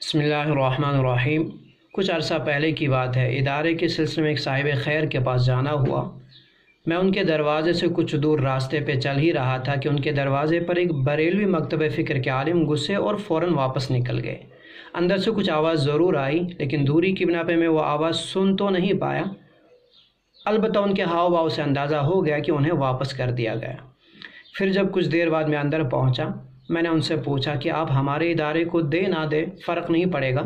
बिस्मिल्लाहिर्रहमानिर्रहीम। कुछ अरसा पहले की बात है। इदारे के सिलसिले में एक साहिब खैर के पास जाना हुआ। मैं उनके दरवाज़े से कुछ दूर रास्ते पे चल ही रहा था कि उनके दरवाज़े पर एक बरेलवी मकतब फ़िक्र के आलिम घुसे और फ़ौरन वापस निकल गए। अंदर से कुछ आवाज़ ज़रूर आई, लेकिन दूरी की बिना पे मैं वो आवाज़ सुन तो नहीं पाया। अलबत्ता उनके हाव भाव से अंदाज़ा हो गया कि उन्हें वापस कर दिया गया। फिर जब कुछ देर बाद मैं अंदर पहुंचा, मैंने उनसे पूछा कि आप हमारे इदारे को दे ना दे फ़र्क नहीं पड़ेगा,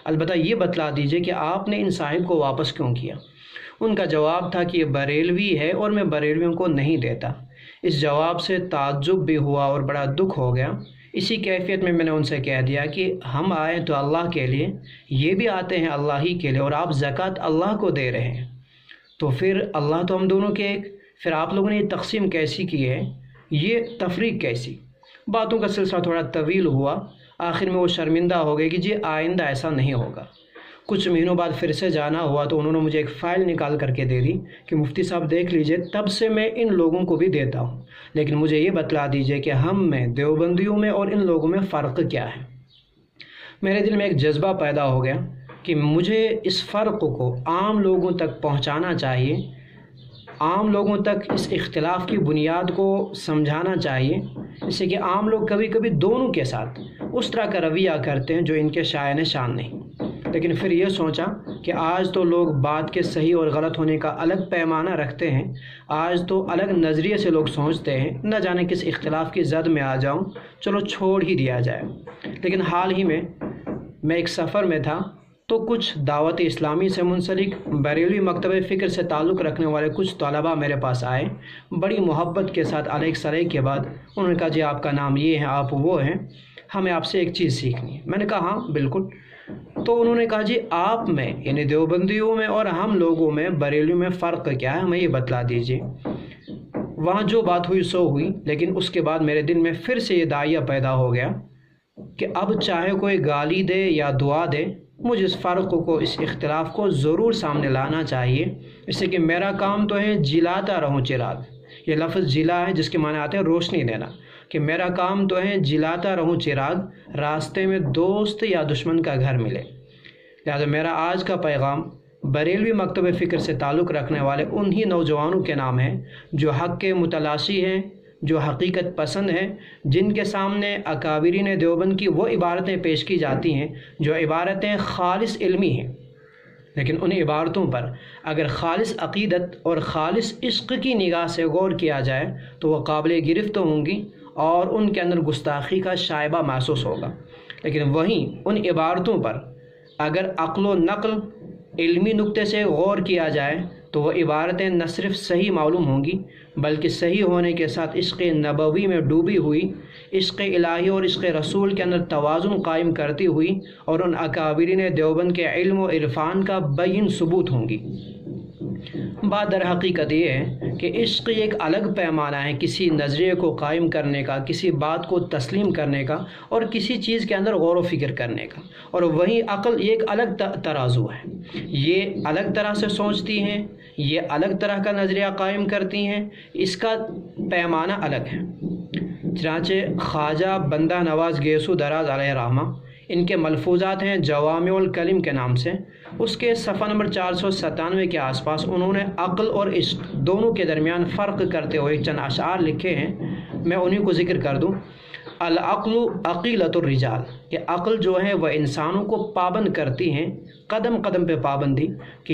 अलबत्ता ये बतला दीजिए कि आपने इन साहिब को वापस क्यों किया। उनका जवाब था कि ये बरेलवी है और मैं बरेलवियों को नहीं देता। इस जवाब से ताज्जुब भी हुआ और बड़ा दुख हो गया। इसी कैफियत में मैंने उनसे कह दिया कि हम आए तो अल्लाह के लिए, ये भी आते हैं अल्लाह ही के लिए, और आप ज़कात अल्लाह को दे रहे हैं, तो फिर अल्लाह तो हम दोनों के एक, फिर आप लोगों ने ये तकसीम कैसी की है, ये तफरीक कैसी। बातों का सिलसिला थोड़ा तवील हुआ। आखिर में वो शर्मिंदा हो गए कि जी आइंदा ऐसा नहीं होगा। कुछ महीनों बाद फिर से जाना हुआ तो उन्होंने मुझे एक फ़ाइल निकाल करके दे दी कि मुफ्ती साहब देख लीजिए, तब से मैं इन लोगों को भी देता हूँ, लेकिन मुझे ये बतला दीजिए कि हम में, देवबंदियों में और इन लोगों में फ़र्क क्या है। मेरे दिल में एक जज्बा पैदा हो गया कि मुझे इस फ़र्क को आम लोगों तक पहुँचाना चाहिए, आम लोगों तक इस इख्तिलाफ़ की बुनियाद को समझाना चाहिए, इससे कि आम लोग कभी कभी दोनों के साथ उस तरह का रवैया करते हैं जो इनके शायन शान नहीं। लेकिन फिर ये सोचा कि आज तो लोग बात के सही और गलत होने का अलग पैमाना रखते हैं, आज तो अलग नज़रिए से लोग सोचते हैं, न जाने किस इख्तिलाफ़ की ज़द में आ जाऊं, चलो छोड़ ही दिया जाए। लेकिन हाल ही में मैं एक सफ़र में था तो कुछ दावत इस्लामी से मुंसलिक बरेलवी मकतब फ़िक्र से ताल्लुक़ रखने वाले कुछ तलबा मेरे पास आए। बड़ी मोहब्बत के साथ अलैक सलैक के बाद उन्होंने कहा, जी आपका नाम ये है, आप वो हैं, हमें आपसे एक चीज़ सीखनी है। मैंने कहा हाँ बिल्कुल। तो उन्होंने कहा, जी आप में यानी देवबंदियों में और हम लोगों में बरेलवी में फ़र्क क्या है, हमें ये बतला दीजिए। वहाँ जो बात हुई सो हुई, लेकिन उसके बाद मेरे दिल में फिर से ये दाइया पैदा हो गया कि अब चाहे कोई गाली दे या दुआ दे, मुझे इस फ़र्क को, इस इख्तिलाफ़ को ज़रूर सामने लाना चाहिए, इससे कि मेरा काम तो है जिलाता रहूं चिराग। ये लफ्ज़ जिला है जिसके माने आते हैं रोशनी देना, कि मेरा काम तो है जिलाता रहूं चिराग, रास्ते में दोस्त या दुश्मन का घर मिले। लिहाजा मेरा आज का पैगाम बरेलवी मकतब फ़िक्र से ताल्लुक़ रखने वाले उन्हीं नौजवानों के नाम है जो हक़ के मुतलाशी हैं, जो हकीकत पसंद हैं, जिनके सामने अकाबिरीन देवबंद की वो इबारतें पेश की जाती हैं जो इबारतें खालिस इल्मी हैं, लेकिन उन इबारतों पर अगर खालिस अक़ीदत और खालिस इश्क़ की निगाह से गौर किया जाए तो वह काबिल गिरफ़्त होंगी और उनके अंदर गुस्ताखी का शायबा महसूस होगा। लेकिन वहीं उन इबारतों पर अगर अक़्ल व नक़ल इल्मी नुक्ते से गौर किया जाए तो वह इबारतें न सिर्फ सही मालूम होंगी, बल्कि सही होने के साथ इश्क़ नबवी में डूबी हुई, इश्क़ इलाही और इश्क़ रसूल के अंदर तवाज़ुन कायम करती हुई और उन अकाबिरीन देवबंद के इल्म व इरफ़ान का बय्यन सबूत होंगी। बात दर हकीकत ये है कि इश्क़ एक अलग पैमाना है किसी नज़रिए को कायम करने का, किसी बात को तस्लीम करने का और किसी चीज़ के अंदर गौर व फिक्र करने का, और वहीं अक़ल एक अलग तराजू है। ये अलग तरह से सोचती हैं, ये अलग तरह का नज़रिया कायम करती हैं, इसका पैमाना अलग है। चनाचे ख्वाजा बंदा नवाज़ गैसू दराज अलैहि रहमा, इनके मलफूज़ात हैं जवामिउल कलिम के नाम से, उसके सफ़ा नंबर 497 के आसपास उन्होंने अक़ल और इश्क़ दोनों के दरमियान फ़र्क करते हुए चंद अशार लिखे हैं। मैं उन्हीं को ज़िक्र कर दूँ। अल अक़्लु अक़ीलतुर रिजाल, ये अक़ल जो है वह इंसानों को पाबंद करती हैं, कदम कदम पे पाबंदी, कि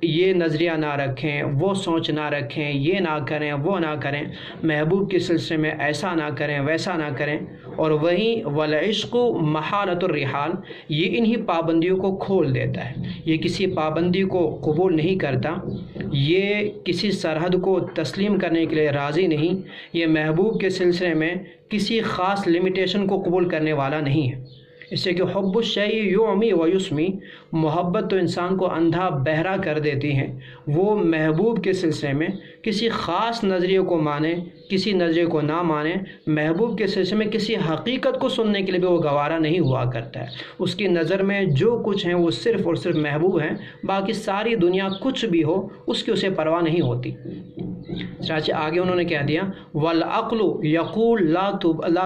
ये नज़रिया ना रखें, वो सोच ना रखें, ये ना करें, वो ना करें, महबूब के सिलसिले में ऐसा ना करें, वैसा ना करें। और वहीं वल इश्क़ु महालतुर रिहाल, ये इन्हीं पाबंदियों को खोल देता है, ये किसी पाबंदी को कबूल नहीं करता, ये किसी सरहद को तस्लीम करने के लिए राज़ी नहीं, ये महबूब के सिलसिले में किसी ख़ास लिमिटेशन को कबूल करने वाला नहीं है। इससे कि हुब्बुश शैइ युमी व युस्मी, मोहब्बत तो इंसान को अंधा बहरा कर देती है, वो महबूब के सिलसिले में किसी ख़ास नज़रिए को माने, किसी नज़रिए को ना माने, महबूब के सिलसिले में किसी हकीकत को सुनने के लिए भी वो गवारा नहीं हुआ करता है। उसकी नज़र में जो कुछ है वो सिर्फ़ और सिर्फ महबूब हैं, बाकी सारी दुनिया कुछ भी हो उसकी उसे परवाह नहीं होती। चनाचे आगे उन्होंने कह दिया वल अक्लु यक़ूल ला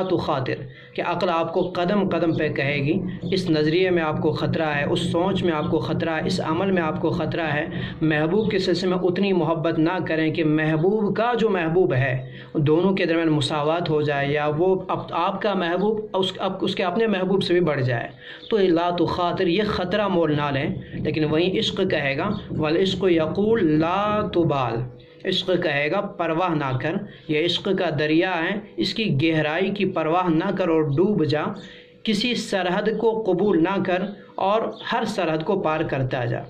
तुखातिर, कि अक्ल आपको कदम कदम पे कहेगी इस नज़रिए में आपको ख़तरा है, उस सोच में आपको ख़तरा है, इस अमल में आपको ख़तरा है। महबूब के सिलसिले में उतनी मोहब्बत ना करें कि महबूब का जो महबूब है दोनों के दरमियान मुसावात हो जाए, या वो आपका महबूब उसके अपने महबूब से भी बढ़ जाए। तो ला तुखातिर, ये ख़तरा मोल ना लें। लेकिन वहीं इश्क़ कहेगा वल इश्क़ यक़ूल ला तुबाल, इश्क़ कहेगा परवाह ना कर, ये इश्क़ का दरिया है, इसकी गहराई की परवाह ना कर और डूब जा, किसी सरहद को कबूल ना कर और हर सरहद को पार करता जा।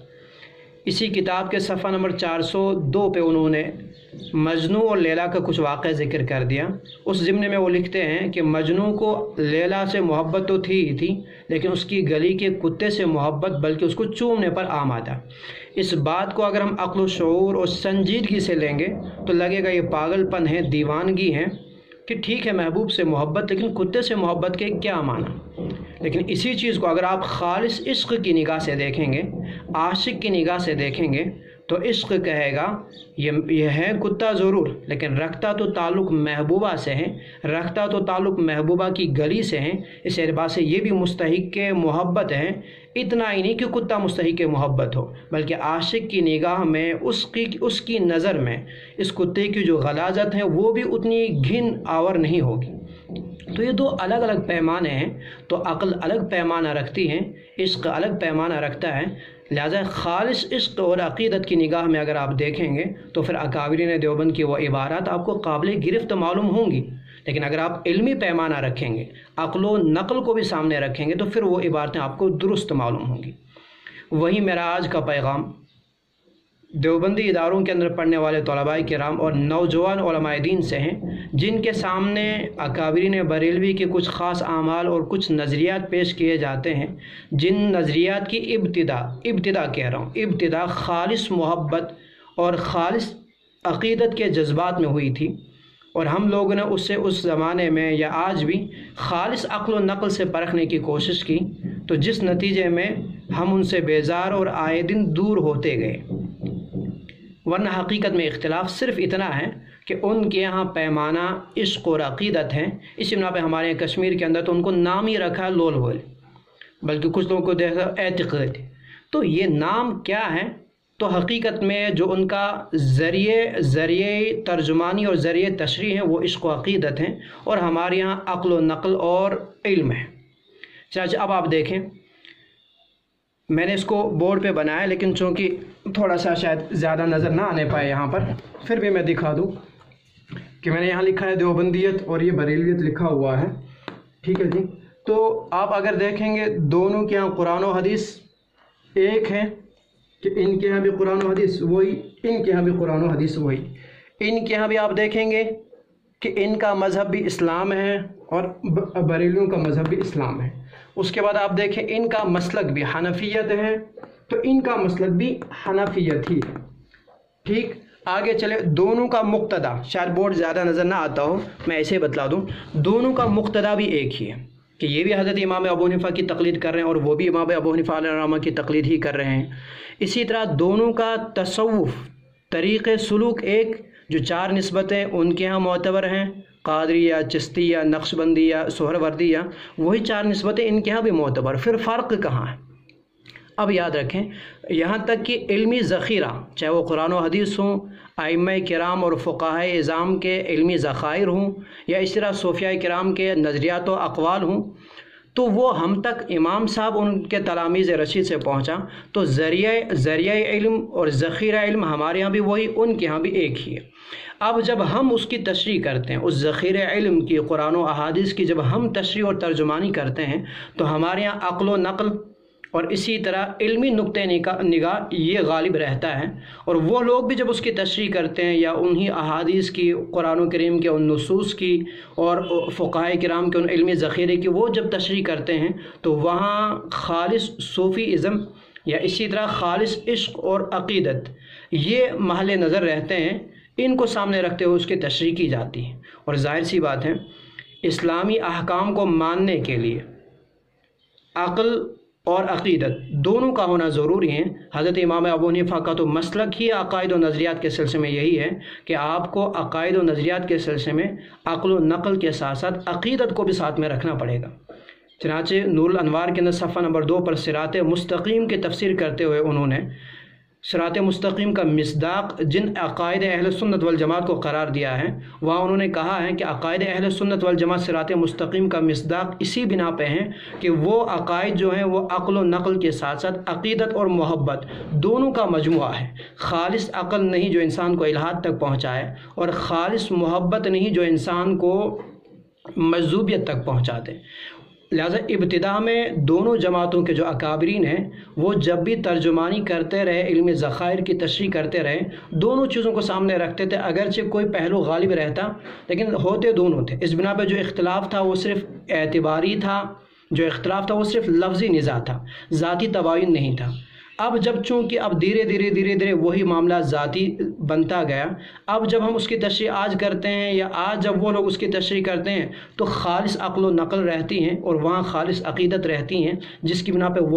इसी किताब के सफ़ा नंबर 402 पे उन्होंने मजनू और लैला का कुछ वाक़या ज़िक्र कर दिया। उस ज़िम्ने में वो लिखते हैं कि मजनू को लैला से मोहब्बत तो थी ही थी, लेकिन उसकी गली के कुत्ते से मोहब्बत बल्कि उसको चूमने पर आमादा। इस बात को अगर हम अक्ल शऊर और संजीदगी से लेंगे तो लगेगा ये पागलपन है, दीवानगी है कि ठीक है महबूब से मोहब्बत, लेकिन कुत्ते से मोहब्बत के क्या माना। लेकिन इसी चीज़ को अगर आप खालिस इश्क़ की निगाह से देखेंगे, आशिक की निगाह से देखेंगे, तो इश्क़ कहेगा ये है कुत्ता ज़रूर, लेकिन रखता तो ताल्लुक़ महबूबा से है, रखता तो ताल्लुक़ महबूबा की गली से है। इस एतबार से ये भी मुस्तहिक़ मोहब्बत है। इतना ही नहीं कि कुत्ता मुस्तहिक़ मोहब्बत हो, बल्कि आशिक की निगाह में उसकी नज़र में इस कुत्ते की जो गलाजत है वो भी उतनी घिन आवर नहीं होगी। तो ये दो अलग अलग पैमाने हैं। तो अक्ल अलग पैमाना रखती है, इश्क़ अलग पैमाना रखता है। लिहाजा खालिस इश्क़ और अक़ीदत की निगाह में अगर आप देखेंगे तो फिर अकाबिरीन देवबंद की वो इबारत आपको काबिल गिरफ्त मालूम होंगी। लेकिन अगर आप इल्मी पैमाना रखेंगे, अक़्ल व नक़ल को भी सामने रखेंगे, तो फिर वो इबारतें आपको दुरुस्त मालूम होंगी। वही मेरा आज का पैगाम देवबंदी इदारों के अंदर पढ़ने वाले तलबाए किराम और नौजवान उलमाए दीन से हैं, जिनके सामने अकाबिरीन बरेलवी के कुछ ख़ास आमाल और कुछ नज़रियात पेश किए जाते हैं, जिन नज़रियात की इब्तिदा कह रहा हूँ, इब्तिदा खालिस मोहब्बत और खालिस अक़ीदत के जज्बात में हुई थी, और हम लोगों ने उससे उस ज़माने में या आज भी खालिस अक़्ल व नक़ल से परखने की कोशिश की, तो जिस नतीजे में हम उनसे बेजार और आए दिन दूर होते गए। वरना हकीकत में इख्तिलाफ सिर्फ़ इतना है कि उनके यहाँ पैमाना इश्क़ और अक़ीदत है। इसी बिना पे हमारे यहाँ कश्मीर के अंदर तो उनको नाम ही रखा है लोल वोल, बल्कि कुछ लोगों को देखा एतिक़ाद। तो ये नाम क्या है? तो हकीकत में जो उनका ज़रिए तर्जुमानी और ज़रिए तशरीह है वो इश्क़ व अक़ीदत हैं, और हमारे यहाँ अक़्ल व नक़ल और इल्म है। चाचा अब आप देखें, मैंने इसको बोर्ड पे बनाया, लेकिन चूँकि थोड़ा सा शायद ज़्यादा नज़र ना आने पाए यहाँ पर, फिर भी मैं दिखा दूँ कि मैंने यहाँ लिखा है देवबंदियत और ये बरेलवियत लिखा हुआ है। ठीक है जी। तो आप अगर देखेंगे दोनों के यहाँ कुरान व हदीस एक है कि इनके यहाँ भी कुरान व हदीस वही, इनके यहाँ भी कुरान व हदीस वही। इनके यहाँ भी आप देखेंगे कि इनका मज़हब भी इस्लाम है और बरेलियों का मज़हब भी इस्लाम है। उसके बाद आप देखें इनका मसलक भी हनफियत है, तो इनका मसलक भी हनफियत ही है। ठीक, आगे चले, दोनों का मुक्तदा, शायद बोर्ड ज़्यादा नज़र ना आता हो, मैं ऐसे बतला दूँ, दोनों का मुक्तदा भी एक ही है कि ये भी हज़रत इमाम अबू हनीफ़ा की तक़लीद कर रहे हैं और वो भी इमाम अबू हनीफ़ा अलैहिर्रहमह की तक़लीद ही कर रहे हैं। इसी तरह दोनों का तसव्वुफ़ तरीक़े सुलूक एक, जो चार निस्बतें उनके यहाँ मोतबर हैं, क़ादरिया, चिश्तिया, नक्शबंदिया, सोहरवर्दिया, वही चार निस्बतें इनके यहाँ भी मोतबर। फिर फ़र्क कहाँ है? अब याद रखें, यहाँ तक कि इल्मी ज़ख़ीरा, चाहे वो कुरान व हदीस हों, आइम्मा किराम और फ़ुक़हाए इज़ाम के इल्मी ज़ख़ाइर हों, या इस तरह सूफ़िया किराम के नज़रियात व अक़वाल हों, तो वो हम तक इमाम साहब उनके तलामीज़ रशीद से पहुँचा, तो ज़रिया इल्म और ज़ख़ीरा इल्म हमारे यहाँ भी वही, उनके यहाँ भी एक ही है। अब जब हम उसकी तशरीह करते हैं, उस ज़ख़ीरा इल्म की, कुरान व अहादीस की जब हम तशरीह और तर्जुमानी करते हैं, तो हमारे यहाँ अक़्ल व नक़ल और इसी तरह इल्मी नुक्ते निगाह ये गालिब रहता है। और वो लोग भी जब उसकी तशरीह करते हैं या उन्हीं अहादीस की, कुरान करीम के उन नुसूस की और फ़ुक़हाए किराम के उन इल्मी ज़ख़ीरे की वो जब तशरीह करते हैं, तो वहाँ खालिस सूफ़ीइज़्म या इसी तरह खालिस इश्क़ और अक़ीदत ये महल नज़र रहते हैं, इनको सामने रखते हुए उसकी तशरीह की जाती है। और ज़ाहिर सी बात है, इस्लामी अहकाम को मानने के लिए अक़ल اور عقیدت دونوں کا ہونا ضروری ہے۔ حضرت امام ابو حنیفہ کا تو مسلک ہی عقائد و نظریات کے سلسلے میں یہی ہے کہ آپ کو عقائد و نظریات کے سلسلے میں عقل و نقل کے ساتھ ساتھ عقیدت کو بھی ساتھ میں رکھنا پڑے گا۔ چنانچہ نور الانوار کے اندر صفحہ نمبر 2 پر صراط مستقیم کی تفسیر کرتے ہوئے انہوں نے صراط مستقیم کا مصداق جن عقائد اہل سنت والجماعت کو قرار دیا ہے، وہاں انہوں نے کہا ہے کہ عقائد اہل سنت والجماعت صراط مستقیم کا مصداق اسی بنا پہ ہیں کہ وہ عقائد جو ہیں وہ عقل و نقل کے ساتھ ساتھ عقیدت اور محبت دونوں کا مجموعہ ہے۔ خالص عقل نہیں جو انسان کو الہاد تک پہنچائے، اور خالص محبت نہیں جو انسان کو مجذوبیت تک پہنچا دے۔ لہٰذا ابتدا میں دونوں جماعتوں کے جو اکابرین ہیں وہ جب بھی ترجمانی کرتے رہے، علم ذخائر کی تشریح کرتے رہے، دونوں چیزوں کو سامنے رکھتے تھے، اگرچہ کوئی پہلو غالب رہتا لیکن ہوتے دونوں تھے۔ اس بنا پہ جو اختلاف تھا وہ صرف اعتباری تھا، جو اختلاف تھا وہ صرف لفظی نزاع تھا، ذاتی تباین نہیں تھا۔ اب جب چونکہ اب دھیرے دھیرے وہی معاملہ ذاتی بنتا گیا، اب جب ہم اس کی تشریح آج کرتے ہیں یا آج جب وہ لوگ اس کی تشریح کرتے ہیں تو خالص عقل و نقل رہتی ہیں اور وہاں خالص عقیدت رہتی ہیں، جس کی بنا پہ وہ